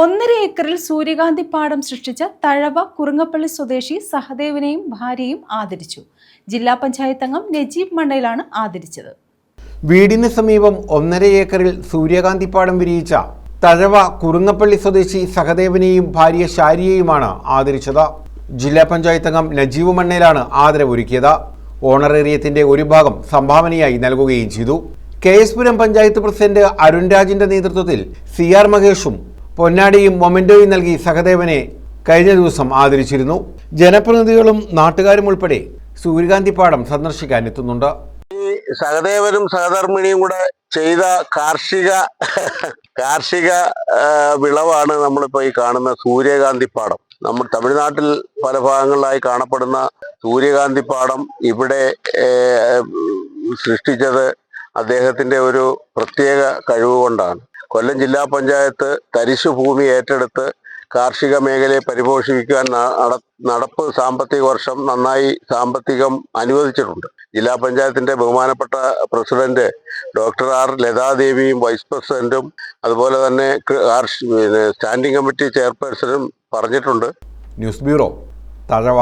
1.5 ഏക്കറിൽ സൂര്യകാന്തി പാടം സൃഷ്ടിച്ച തഴവ കുറുങ്ങപ്പള്ളി സ്വദേശി സഹദേവനെയും ഭാര്യയും ആദരിച്ചു. ജില്ലാ പഞ്ചായത്ത് അംഗം നജീബ് മണ്ണയിലാണ് ആദരിച്ചത്. വീടിന് സമീപം 1.5 ഏക്കറിൽ സൂര്യകാന്തി പാടം വിരിയിച്ച തഴവ കുറുങ്ങപ്പള്ളി സ്വദേശി സഹദേവനെയും ഭാര്യ ഷാരിയെയുമാണ് ആദരിച്ചത്. ജില്ലാ പഞ്ചായത്ത് അംഗം നജീബ് മണ്ണയിലാണ് ആദരവൊരുക്കിയത്. ഓണറേറിയത്തിന്റെ ഒരു ഭാഗം സംഭാവനയായി നൽകുകയും ചെയ്തു. KS പുരം പഞ്ചായത്ത് പ്രസിഡന്റ് അരുൺ രാജിന്റെ നേതൃത്വത്തിൽ CR മഹേഷും പൊന്നാടിയും മൊമെന്റോയും നൽകി സഹദേവനെ കഴിഞ്ഞ ദിവസം ആദരിച്ചിരുന്നു. ജനപ്രതിനിധികളും നാട്ടുകാരും ഉൾപ്പെടെ സൂര്യകാന്തി പാടം സന്ദർശിക്കാൻ എത്തുന്നുണ്ട്. ഈ സഹദേവനും സഹധർമ്മിണിയും കൂടെ ചെയ്ത കാർഷിക വിളവാണ് നമ്മളിപ്പോൾ ഈ കാണുന്ന സൂര്യകാന്തി പാടം. നമ്മൾ തമിഴ്നാട്ടിൽ പല ഭാഗങ്ങളിലായി കാണപ്പെടുന്ന സൂര്യകാന്തി പാടം ഇവിടെ സൃഷ്ടിച്ചത് അദ്ദേഹത്തിന്റെ ഒരു പ്രത്യേക കഴിവ് കൊണ്ടാണ്. കൊല്ലം ജില്ലാ പഞ്ചായത്ത് തരിശു ഭൂമി ഏറ്റെടുത്ത് കാർഷിക മേഖലയെ പരിപോഷിപ്പിക്കാൻ നടപ്പ് സാമ്പത്തിക വർഷം നന്നായി സാമ്പത്തികം അനുവദിച്ചിട്ടുണ്ട്. ജില്ലാ പഞ്ചായത്തിന്റെ ബഹുമാനപ്പെട്ട പ്രസിഡന്റ് ഡോക്ടർ R ലതാദേവിയും വൈസ് പ്രസിഡന്റും അതുപോലെ തന്നെ സ്റ്റാൻഡിംഗ് കമ്മിറ്റി ചെയർപേഴ്സണും പറഞ്ഞിട്ടുണ്ട്. News bureau, Thazhava.